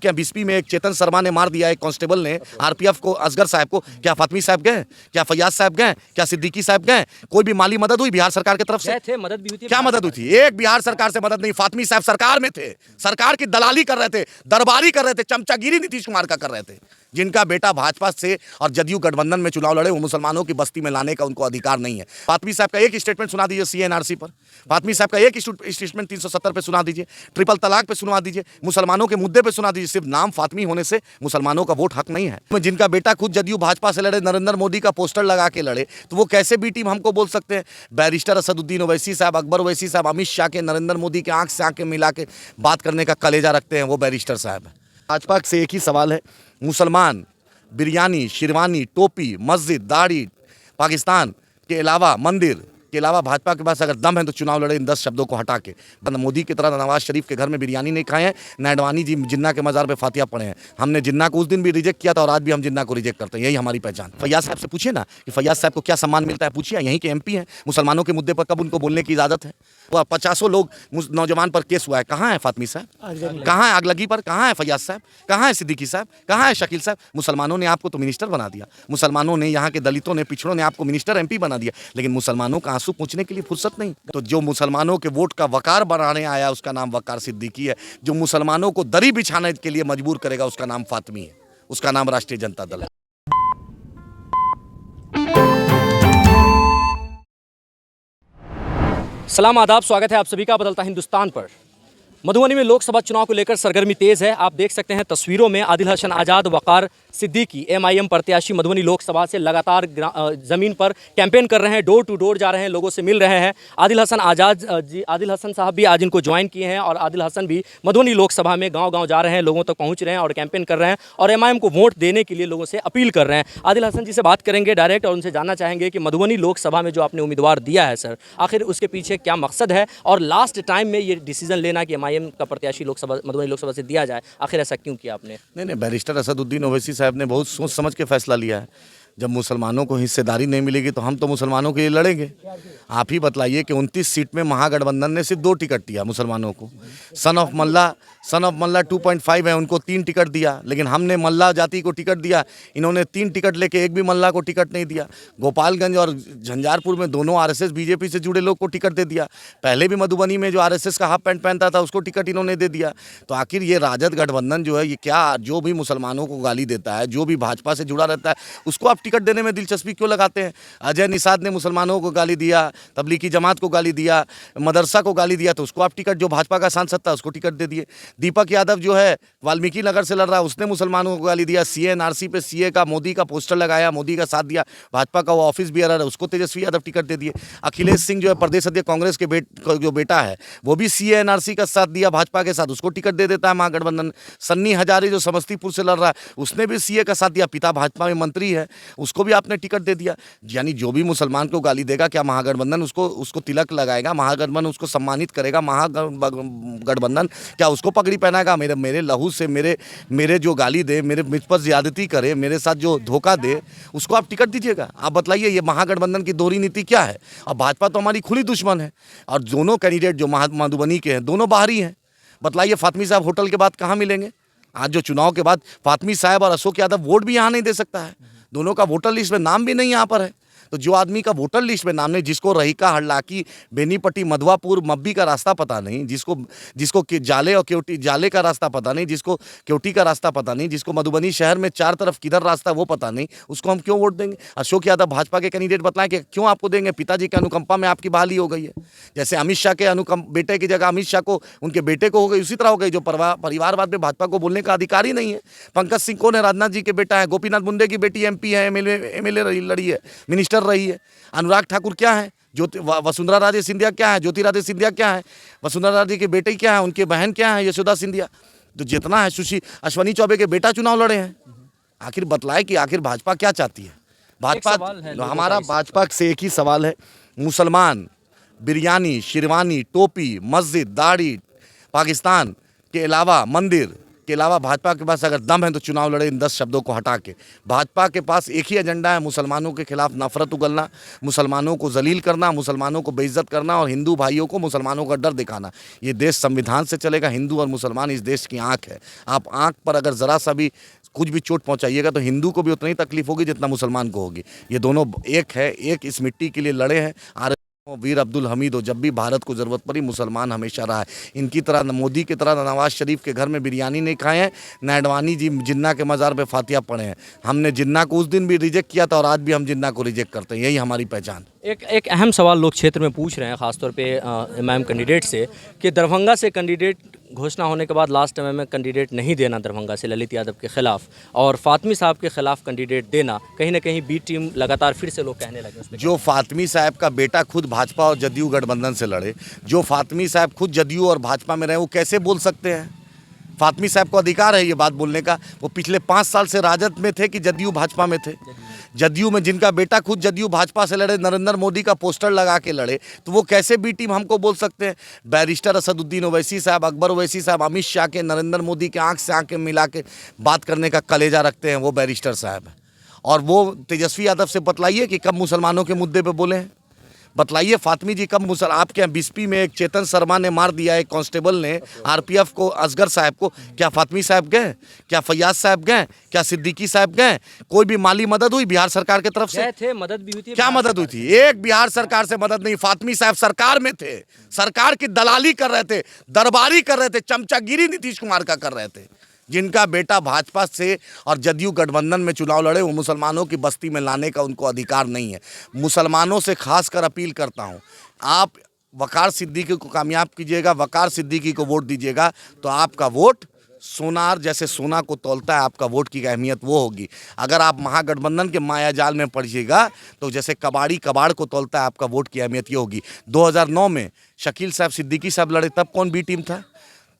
क्या बीसपी में एक चेतन शर्मा ने मार दिया, एक कांस्टेबल ने आरपीएफ को, असगर साहब को। क्या फातमी साहब गए? क्या फैयाज साहब गए? क्या सिद्दीकी साहब गए? कोई भी माली मदद हुई बिहार सरकार की तरफ से? थे, मदद भी हुई थी। क्या मदद हुई थी? एक बिहार सरकार से मदद नहीं। फातमी साहब सरकार में थे, सरकार की दलाली कर रहे थे, दरबारी कर रहे थे, चमचागिरी नीतीश कुमार का कर रहे थे। जिनका बेटा भाजपा से और जदयू गठबंधन में चुनाव लड़े, वो मुसलमानों की बस्ती में लाने का उनको अधिकार नहीं है। फातमी साहब का एक स्टेटमेंट सुना दीजिए सीएनआरसी पर, फातमी साहब का एक स्टेटमेंट 370 पे सुना दीजिए, ट्रिपल तलाक पे सुना दीजिए, मुसलमानों के मुद्दे पे सुना दीजिए। सिर्फ नाम फातमी होने से मुसलमानों का वोट हक नहीं है। जिनका बेटा खुद जदयू भाजपा से लड़े, नरेंद्र मोदी का पोस्टर लगा के लड़े, तो वो कैसे बी टीम हमको बोल सकते हैं? बैरिस्टर असदुद्दीन ओवैसी साहब, अकबर ओवैसी साहब, अमित शाह के, नरेंद्र मोदी के आंख से आंखें मिला के बात करने का कलेजा रखते हैं, वो बैरिस्टर साहब। भाजपा से एक ही सवाल है, मुसलमान बिरयानी, शेरवानी, टोपी, मस्जिद, दाढ़ी, पाकिस्तान के अलावा, मंदिर के अलावा भाजपा के पास अगर दम है तो चुनाव लड़े इन 10 शब्दों को हटा के। मोदी की तरह नवाज शरीफ के घर में बिरयानी नहीं खाए हैं, न अडवाणी जी जिन्ना के मज़ार पे फातिया पड़े हैं। हमने जिन्ना को उस दिन भी रिजेक्ट किया था और आज भी हम जिन्ना को रिजेक्ट करते हैं, यही हमारी पहचान। फैयाज साहब से पूछिए ना कि फैयाज साहब को क्या सम्मान मिलता है, पूछिए। यहीं के एमपी हैं, मुसलमानों के मुद्दे पर कब उनको बोलने की इजाज़त है? वो 50 लोग नौजवान पर केस हुआ है, कहाँ है फातमी साहब? कहाँ है आगलगी पर? कहाँ है फैयाज साहब? कहाँ है सिद्दीकी साहब? कहाँ है शकील साहब? मुसलमानों ने आपको तो मिनिस्टर बना दिया, मुसलमानों ने, यहाँ के दलितों ने, पिछड़ों ने आपको मिनिस्टर एमपी बना दिया, लेकिन मुसलमानों का आंसू पूछने के लिए फुर्सत नहीं। तो जो मुसलमानों के वोट का वकार बनाने आया उसका नाम वकार सिद्दीकी है, जो मुसलमानों को दरी बिछाने के लिए मजबूर करेगा उसका नाम फातमी है, उसका नाम राष्ट्रीय जनता दल है। सलाम आदाब, स्वागत है आप सभी का बदलता हिंदुस्तान पर। मधुबनी में लोकसभा चुनाव को लेकर सरगर्मी तेज है। आप देख सकते हैं तस्वीरों में आदिल हसन आज़ाद, वकार सिद्दीकी एमआईएम प्रत्याशी मधुबनी लोकसभा से लगातार ज़मीन पर कैंपेन कर रहे हैं, डोर टू डोर जा रहे हैं, लोगों से मिल रहे हैं। आदिल हसन आज़ाद जी, आदिल हसन साहब भी आज इनको ज्वाइन किए हैं और आदिल हसन भी मधुबनी लोकसभा में गाँव-गाँव जा रहे हैं, लोगों तक पहुँच रहे हैं और कैंपेन कर रहे हैं और एमआईएम को वोट देने के लिए लोगों से अपील कर रहे हैं। आदिल हसन जी से बात करेंगे डायरेक्ट और उनसे जानना चाहेंगे कि मधुबनी लोकसभा में जो आपने उम्मीदवार दिया है सर, आखिर उसके पीछे क्या मकसद है और लास्ट टाइम में ये डिसीजन लेना कि एमआईएम का प्रत्याशी लोकसभा, मधुबनी लोकसभा से दिया जाए, आखिर ऐसा क्यों किया आपने? नहीं, बैरिस्टर असदुद्दीन ओवैसी साहब ने बहुत सोच समझ के फैसला लिया है। जब मुसलमानों को हिस्सेदारी नहीं मिलेगी तो हम तो मुसलमानों के लिए लड़ेंगे। आप ही बतलाइए कि 29 सीट में महागठबंधन ने सिर्फ 2 टिकट दिया मुसलमानों को। सन ऑफ मल्ला 2.5 है, उनको 3 टिकट दिया, लेकिन हमने मल्ला जाति को टिकट दिया, इन्होंने 3 टिकट लेके एक भी मल्ला को टिकट नहीं दिया। गोपालगंज और झंझारपुर में दोनों आरएसएस बीजेपी से जुड़े लोग को टिकट दे दिया। पहले भी मधुबनी में जो आरएसएस का हाफ पैंट पहनता था उसको टिकट इन्होंने दे दिया। तो आखिर ये राजद गठबंधन जो है, ये क्या, जो भी मुसलमानों को गाली देता है, जो भी भाजपा से जुड़ा रहता है, उसको आप टिकट देने में दिलचस्पी क्यों लगाते हैं? अजय निषाद ने मुसलमानों को गाली दिया, तबलीगी जमात को गाली दिया, मदरसा को गाली दिया, तो उसको आप टिकट, जो भाजपा का सांसद था उसको टिकट दे दिए। दीपक यादव जो है वाल्मीकि नगर से लड़ रहा है, उसने मुसलमानों को गाली दिया। सीएनआरसी पे सीए का मोदी का पोस्टर लगाया, मोदी का साथ दिया, भाजपा का वो ऑफिस बियरर है, उसको तेजस्वी यादव टिकट दे दिए। अखिलेश सिंह जो है प्रदेश अध्यक्ष कांग्रेस के जो बेटा है, वो भी सीएनआरसी का साथ दिया भाजपा के साथ, उसको टिकट दे देता है महागठबंधन। सन्नी हजारे जो समस्तीपुर से लड़ रहा है, उसने भी सीए का साथ दिया, पिता भाजपा में मंत्री है, उसको भी आपने टिकट दे दिया। यानी जो भी मुसलमान को गाली देगा, क्या महागठबंधन उसको तिलक लगाएगा? महागठबंधन उसको सम्मानित करेगा? महागठबंधन क्या उसको पगड़ी पहनाएगा? मेरे लहू से मेरे जो गाली दे, मेरे मुझ पर ज्यादती करे, मेरे साथ जो धोखा दे, उसको आप टिकट दीजिएगा? आप बताइए, ये महागठबंधन की दोहरी नीति क्या है? और भाजपा तो हमारी खुली दुश्मन है और दोनों कैंडिडेट जो मधुबनी के हैं दोनों बाहरी हैं। बतलाइए, फातमी साहब होटल के बाद कहाँ मिलेंगे? आज जो चुनाव के बाद फातमी साहब और अशोक यादव वोट भी यहाँ नहीं दे सकता है, दोनों का वोटर लिस्ट में नाम भी नहीं यहाँ पर है। तो जो आदमी का वोटर लिस्ट में नाम नहीं, जिसको रहीका, हड़लाकी, बेनीपट्टी, मधवापुर, मब्बी का रास्ता पता नहीं, जिसको जाले और केवटी, जाले का रास्ता पता नहीं, जिसको केवटी का रास्ता पता नहीं, जिसको मधुबनी शहर में 4 तरफ किधर रास्ता वो पता नहीं, उसको हम क्यों वोट देंगे? अशोक यादव भाजपा के कैंडिडेट बताएं कि क्यों आपको देंगे? पिताजी के अनुकंपा में आपकी बहाली हो गई है। जैसे अमित शाह के बेटे की जगह अमित शाह को उनके बेटे को हो गई, उसी तरह हो गई। जो परिवारवाद में भाजपा को बोलने का अधिकार ही नहीं है। पंकज सिंह कौन है? राजनाथ जी के बेटा है। गोपीनाथ मुंडे की बेटी एमपी है, एमएलए लड़ी है, मिनिस्टर रही है। अनुराग ठाकुर क्या है? वसुंधरा राजे सिंधिया क्या है? ज्योतिरादित्य सिंधिया क्या है? वसुंधरा राजे की बेटी क्या है? उनके बहन क्या है? यशोदा सिंधिया। तो जितना है, सुशी अश्वनी चौबे के बेटा चुनाव लड़े हैं। आखिर बतलाए कि आखिर भाजपा क्या चाहती है? हमारा भाजपा से एक ही सवाल है, मुसलमान बिरयानी, शेरवानी, टोपी, मस्जिद, दाढ़ी, पाकिस्तान के अलावा, मंदिर के अलावा भाजपा के पास अगर दम है तो चुनाव लड़े इन 10 शब्दों को हटा के। भाजपा के पास एक ही एजेंडा है, मुसलमानों के खिलाफ नफरत उगलना, मुसलमानों को जलील करना, मुसलमानों को बेइज्जत करना और हिंदू भाइयों को मुसलमानों का डर दिखाना। ये देश संविधान से चलेगा। हिंदू और मुसलमान इस देश की आँख है। आप आँख पर अगर ज़रा सा भी कुछ भी चोट पहुंचाइएगा तो हिंदू को भी उतनी ही तकलीफ होगी जितना मुसलमान को होगी। ये दोनों एक है, एक इस मिट्टी के लिए लड़े हैं। वीर अब्दुल हमीद हो, जब भी भारत को ज़रूरत पड़ी मुसलमान हमेशा रहा है। इनकी तरह मोदी की तरह नवाज शरीफ के घर में बिरयानी नहीं खाए हैं, न अडवाणी जी जिन्ना के मज़ार पे फातिया पढ़े हैं। हमने जिन्ना को उस दिन भी रिजेक्ट किया था और आज भी हम जिन्ना को रिजेक्ट करते हैं। यही हमारी पहचान। एक अहम सवाल लोग क्षेत्र में पूछ रहे हैं, खासतौर पे एमआईएम कैंडिडेट से, कि दरभंगा से कैंडिडेट घोषणा होने के बाद लास्ट टाइम में कैंडिडेट नहीं देना दरभंगा से ललित यादव के खिलाफ, और फातमी साहब के खिलाफ कैंडिडेट देना, कहीं ना कहीं बी टीम लगातार फिर से लोग कहने लगे। जो फातमी साहब का बेटा खुद भाजपा और जदयू गठबंधन से लड़े, जो फातमी साहब खुद जदयू और भाजपा में रहे, वो कैसे बोल सकते हैं? फातमी साहब को अधिकार है ये बात बोलने का। वो पिछले 5 साल से राजद में थे कि जदयू भाजपा में थे? जदयू में जिनका बेटा खुद जदयू भाजपा से लड़े, नरेंद्र मोदी का पोस्टर लगा के लड़े, तो वो कैसे बी टीम हमको बोल सकते हैं? बैरिस्टर असदुद्दीन ओवैसी साहब, अकबर ओवैसी साहब, अमित शाह के, नरेंद्र मोदी के आंख से आंखें मिला के बात करने का कलेजा रखते हैं वो बैरिस्टर साहब। और वो तेजस्वी यादव से बतलाइए कि कब मुसलमानों के मुद्दे पर बोले हैं। बतलाइए फातमी जी कब आपके यहाँ बिस्पी में एक चेतन शर्मा ने मार दिया, एक कांस्टेबल ने आरपीएफ को, असगर साहब को, क्या फातमी साहब गए? क्या फैयाज साहब गए? क्या सिद्दीकी साहब गए? कोई भी माली मदद हुई बिहार सरकार की तरफ से? थे, मदद भी हुई थी। क्या मदद हुई थी? एक बिहार सरकार से मदद नहीं। फातमी साहब सरकार में थे, सरकार की दलाली कर रहे थे, दरबारी कर रहे थे, चमचागिरी नीतीश कुमार का कर रहे थे। जिनका बेटा भाजपा से और जदयू गठबंधन में चुनाव लड़े, वो मुसलमानों की बस्ती में लाने का उनको अधिकार नहीं है। मुसलमानों से खासकर अपील करता हूँ, आप वकार सिद्दीकी को कामयाब कीजिएगा, वकार सिद्दीकी को वोट दीजिएगा, तो आपका वोट सोनार जैसे सोना को तौलता है, आपका वोट की अहमियत वो होगी। अगर आप महागठबंधन के माया जाल में पड़िएगा तो जैसे कबाड़ी कबाड़ को तौलता है, आपका वोट की अहमियत ये होगी। 2009 में शकील साहब सिद्दीकी साहब लड़े, तब कौन बी टीम था?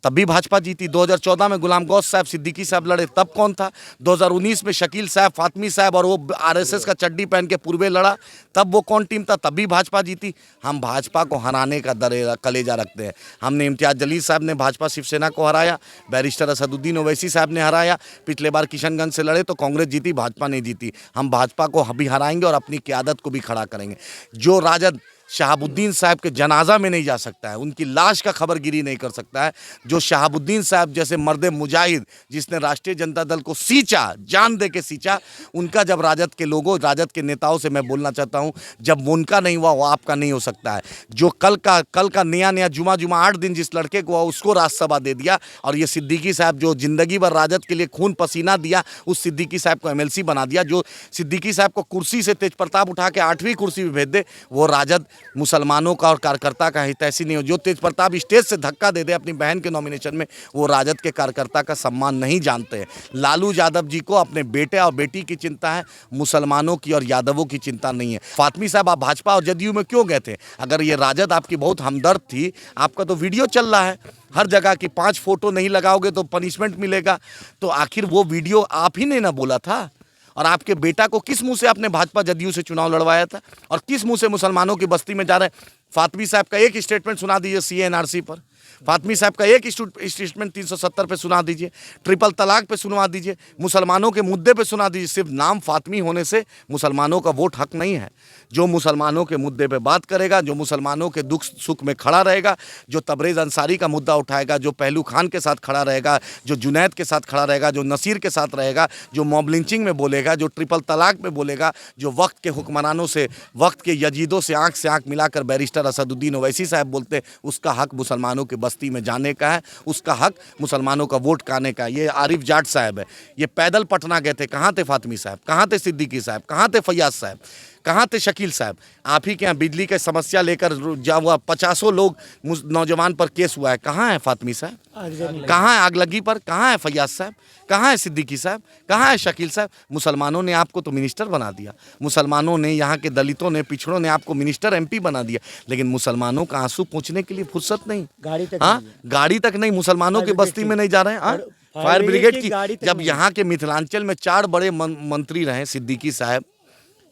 तब भी भाजपा जीती। 2014 में गुलाम गौस साहब सिद्दीकी साहब लड़े, तब कौन था? 2019 में शकील साहब, फातमी साहब और वो आरएसएस का चड्डी पहन के पूर्वे लड़ा, तब वो कौन टीम था? तब भी भाजपा जीती। हम भाजपा को हराने का कलेजा रखते हैं। हमने इम्तियाज जलील साहब ने भाजपा शिवसेना को हराया, बैरिस्टर असदुद्दीन ओवैसी साहब ने हराया। पिछले बार किशनगंज से लड़े तो कांग्रेस जीती, भाजपा नहीं जीती। हम भाजपा को भी हराएंगे और अपनी क़यादत को भी खड़ा करेंगे। जो राजद शहाबुद्दीन साहब के जनाजा में नहीं जा सकता है, उनकी लाश का खबरगिरी नहीं कर सकता है, जो शहाबुद्दीन साहब जैसे मर्दे मुजाहिद जिसने राष्ट्रीय जनता दल को सींचा, जान दे के सींचा, उनका जब राजद के लोगों, राजद के नेताओं से मैं बोलना चाहता हूं, जब उनका नहीं हुआ वो आपका नहीं हो सकता है। जो कल का नया जुमा 8 दिन जिस लड़के को हुआ उसको राज्यसभा दे दिया, और ये सिद्दीकी साहब जो जिंदगी भर राजद के लिए खून पसीना दिया, उस सिद्दीकी साहब को एमएलसी बना दिया। जो सिद्दीकी साहब को कुर्सी से तेज प्रताप उठा के 8वीं कुर्सी पे भेज दे, वो राजद मुसलमानों का और कार्यकर्ता का हितैषी नहीं हो। जो तेज प्रताप स्टेज से धक्का दे दे अपनी बहन के नॉमिनेशन में, वो राजद के कार्यकर्ता का सम्मान नहीं जानते हैं। लालू यादव जी को अपने बेटे और बेटी की चिंता है, मुसलमानों की और यादवों की चिंता नहीं है। फातमी साहब, आप भाजपा और जदयू में क्यों गए थे? अगर ये राजद आपकी बहुत हमदर्द थी, आपका तो वीडियो चल रहा है हर जगह की, 5 फोटो नहीं लगाओगे तो पनिशमेंट मिलेगा, तो आखिर वो वीडियो आप ही ने ना बोला था? और आपके बेटा को किस मुंह से आपने भाजपा जदयू से चुनाव लड़वाया था, और किस मुंह से मुसलमानों की बस्ती में जा रहे हैं? फातमी साहब का एक स्टेटमेंट सुना दीजिए सीएनआरसी पर, फातमी साहब का एक स्टेटमेंट 370 पे सुना दीजिए, ट्रिपल तलाक पे सुनवा दीजिए, मुसलमानों के मुद्दे पे सुना दीजिए। सिर्फ नाम फातमी होने से मुसलमानों का वोट हक नहीं है। जो मुसलमानों के मुद्दे पे बात करेगा, जो मुसलमानों के दुख सुख में खड़ा रहेगा, जो तबरेज़ अंसारी का मुद्दा उठाएगा, जो पहलू खान के साथ खड़ा रहेगा, जो जुनैद के साथ खड़ा रहेगा, जो नसीर के साथ रहेगा, जो मॉब लिंचिंग में बोलेगा, जो ट्रिपल तलाक में बोलेगा, जो वक्त के हुक्मरानों से, वक्त के यजीदों से आंख मिलाकर बैरिस्टर असदुद्दीन ओवैसी साहब बोलते, उसका हक मुसलमानों के बस्ती में जाने का है, उसका हक मुसलमानों का वोट खाने का है। ये आरिफ जाट साहब है, ये पैदल पटना गए थे। कहाँ थे फातमी साहब? कहाँ थे सिद्दीकी साहब? कहाँ थे फैयाज साहब? कहाँ थे शकील साहब? आप ही के यहाँ बिजली की समस्या लेकर जब हुआ 50 लोग नौजवान पर केस हुआ है, कहाँ है फातमी साहब? कहाँ है आगलगी पर? कहाँ है फैयाज साहब? कहाँ है सिद्दीकी साहब? कहाँ है शकील साहब? मुसलमानों ने आपको तो मिनिस्टर बना दिया, मुसलमानों ने, यहाँ के दलितों ने, पिछड़ों ने आपको मिनिस्टर एमपी बना दिया, लेकिन मुसलमानों का आंसू पूछने के लिए फुर्सत नहीं, गाड़ी तक नहीं, मुसलमानों की बस्ती में नहीं जा रहे हैं। फायर ब्रिगेड की, जब यहाँ के मिथिलांचल में 4 बड़े मंत्री रहे, सिद्दीकी साहब,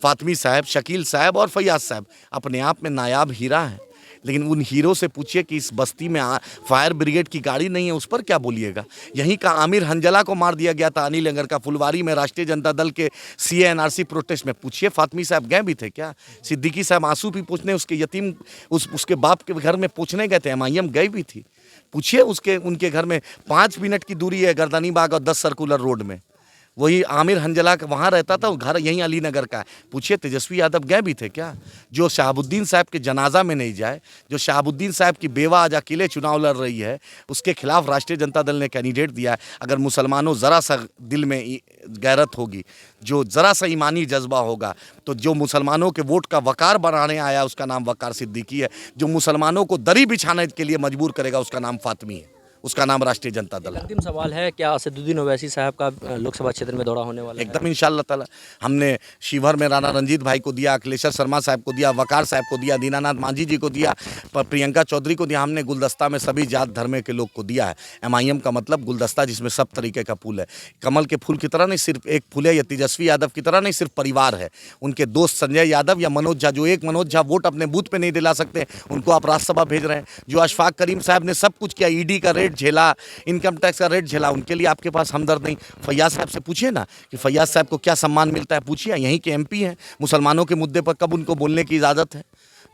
फातमी साहब, शकील साहब और फैयाज साहब, अपने आप में नायाब हीरा है, लेकिन उन हीरो से पूछिए कि इस बस्ती में फायर ब्रिगेड की गाड़ी नहीं है, उस पर क्या बोलिएगा। यहीं का आमिर हंजला को मार दिया गया था अनिल नगर का फुलवारी में राष्ट्रीय जनता दल के सीए एनआरसी प्रोटेस्ट में। पूछिए फातमी साहब गए भी थे क्या? सिद्दीकी साहब आंसू भी पूछने उसके यतीम उसके बाप के घर में पूछने गए थे, एमआईएम गई भी थी। पूछिए उनके घर में 5 मिनट की दूरी है गर्दनी बाग और 10 सर्कुलर रोड में। वही आमिर हंजला का वहाँ रहता था, वो घर यहीं अलीनगर का है। पूछिए तेजस्वी यादव गए भी थे क्या? जो शहाबुद्दीन साहब के जनाजा में नहीं जाए, जो शहाबुद्दीन साहब की बेवा आज अकेले चुनाव लड़ रही है, उसके खिलाफ राष्ट्रीय जनता दल ने कैंडिडेट दिया है। अगर मुसलमानों ज़रा सा दिल में गैरत होगी, जो ज़रा सा ईमानी जज्बा होगा, तो जो मुसलमानों के वोट का वकार बनाने आया उसका नाम वकार सिद्दीकी है। जो मुसलमानों को दरी बिछाने के लिए मजबूर करेगा उसका नाम फातमी है, उसका नाम राष्ट्रीय जनता दल है। अंतिम सवाल है, क्या असदुद्दीन ओवैसी साहब का लोकसभा क्षेत्र में दौरा होने वाला है? एकदम इंशाअल्लाह ताला। हमने शिवहर में राणा रंजीत भाई को दिया, अखिलेश्वर शर्मा साहब को दिया, वकार साहब को दिया, दीनानाथ मांझी जी को दिया, प्रियंका चौधरी को दिया। हमने गुलदस्ता में सभी जात धर्म के लोग को दिया है। एमआईएम का मतलब गुलदस्ता जिसमें सब तरीके का फूल है। कमल के फूल की तरह नहीं सिर्फ एक फूल है, या तेजस्वी यादव की तरह नहीं सिर्फ परिवार है। उनके दोस्त संजय यादव या मनोज झा, जो एक मनोज झा वोट अपने बूथ पे नहीं दिला सकते, उनको आप राज्यसभा भेज रहे हैं। जो अशफाक करीम साहब ने सब कुछ किया, ईडी का रेट झेला, इनकम टैक्स का रेट झेला, उनके लिए आपके पास हमदर्द नहीं। फैयाज साहब से पूछिए ना कि फैयाज साहब को क्या सम्मान मिलता है, पूछिए। यहीं के एमपी हैं, मुसलमानों के मुद्दे पर कब उनको बोलने की इजाज़त है?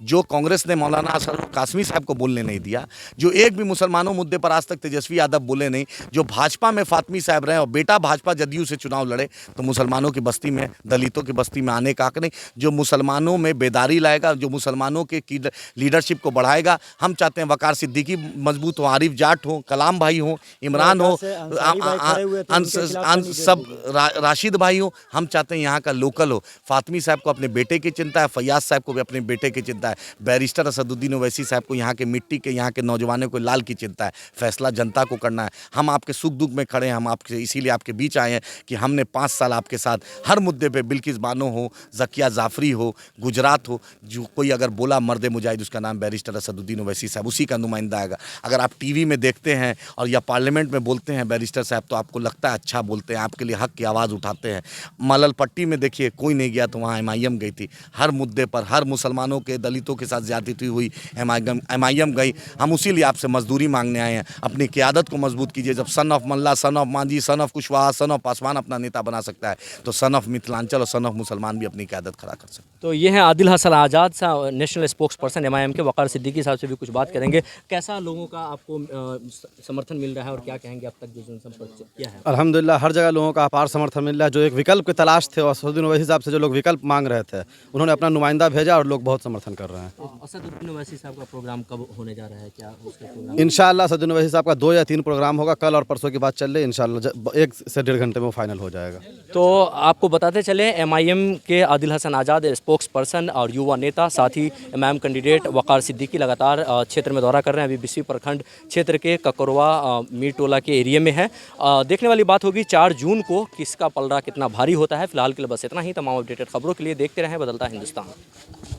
जो कांग्रेस ने मौलाना असद कासमी साहब को बोलने नहीं दिया, जो एक भी मुसलमानों मुद्दे पर आज तक तेजस्वी यादव बोले नहीं, जो भाजपा में फातमी साहब रहे और बेटा भाजपा जदयू से चुनाव लड़े, तो मुसलमानों की बस्ती में, दलितों की बस्ती में आने का हक नहीं। जो मुसलमानों में बेदारी लाएगा, जो मुसलमानों के लीडरशिप को बढ़ाएगा, हम चाहते हैं वकार सिद्दीकी मजबूत हो, आरिफ जाट हो, कलाम भाई हो, इमरान हो, सब राशिद भाई हो। हम चाहते हैं यहाँ का लोकल हो। फातमी साहब को अपने बेटे की चिंता है, फैयाज साहब को भी अपने बेटे की चिंता है, बैरिस्टर असदुद्दीन ओवैसी साहब को यहाँ के मिट्टी के, यहाँ के नौजवानों को लाल की चिंता है। फैसला जनता को करना है। हम आपके सुख दुख में खड़े हैं, हम आपके इसीलिए आपके बीच आए हैं कि हमने 5 साल आपके साथ हर मुद्दे पे, बिल्किस बानो हो, ज़किया जाफरी हो, गुजरात हो, जो कोई अगर बोला मर्द मुजाहिद, उसका नाम बैरिस्टर असदुद्दीन ओवैसी साहब, उसी का नुमाइंदा आएगा। अगर आप टीवी में देखते हैं और या पार्लियामेंट में बोलते हैं बैरिस्टर साहब, तो आपको लगता है अच्छा बोलते हैं, आपके लिए हक की आवाज़ उठाते हैं। मलल पट्टी में देखिए कोई नहीं गया, तो वहाँ एमआईएम गई थी। हर मुद्दे पर, हर मुसलमानों के, दलितों के साथ ज्यादती हुई, एमआईएम गई। हम उसी लिए आपसे मजदूरी मांगने आए हैं। अपनी क़यादत को मजबूत कीजिए। जब son of Malla, son of Manjhi, son of Kushwaha, son of Paswan अपना नेता बना सकता है, तो सन ऑफ मिथिलांचल और सन ऑफ मुसलमान भी अपनी क़यादत खड़ा कर सकते हैं। तो ये हैं आदिल हसन आज़ाद साहब, नेशनल स्पोक्स पर्सन एमआईएम के। वकार सिद्दीकी साहब से भी कुछ बात करेंगे। कैसा लोगों का आपको समर्थन मिल रहा है और क्या कहेंगे अब तक जो जनसंपर्क किया है? अल्हम्दुलिल्लाह हर जगह लोगों का अपार समर्थन मिल रहा है। जो एक विकल्प की तलाश थे, असदुद्दीन ओवैसी साहब से जो लोग विकल्प मांग रहे थे, उन्होंने अपना नुमाइंदा भेजा और लोग बहुत समर्थन कर रहे हैं। असदुद्दीन ओवैसी साहब का प्रोग्राम कब होने जा रहा है, क्या उसका प्रोग्राम? इंशाअल्लाह असदुद्दीन ओवैसी साहब का 2 या 3 प्रोग्राम होगा। कल और परसों की बात चल रही है, इंशाअल्लाह 1 से 1.5 घंटे में वो फाइनल हो जाएगा। तो आपको बताते चले, एमआईएम के आदिल हसन आज़ाद स्पोक्स पर्सन और युवा नेता, साथ ही एमआईएम कैंडिडेट वकार सिद्दीकी लगातार क्षेत्र में दौरा कर रहे हैं। अभी बिस्वी प्रखंड क्षेत्र के ककरवा मीर टोला के एरिया में है। देखने वाली बात होगी 4 जून को किसका पलड़ा कितना भारी होता है। फिलहाल के लिए बस इतना ही। तमाम अपडेटेड खबरों के लिए देखते रहें बदलता हिंदुस्तान।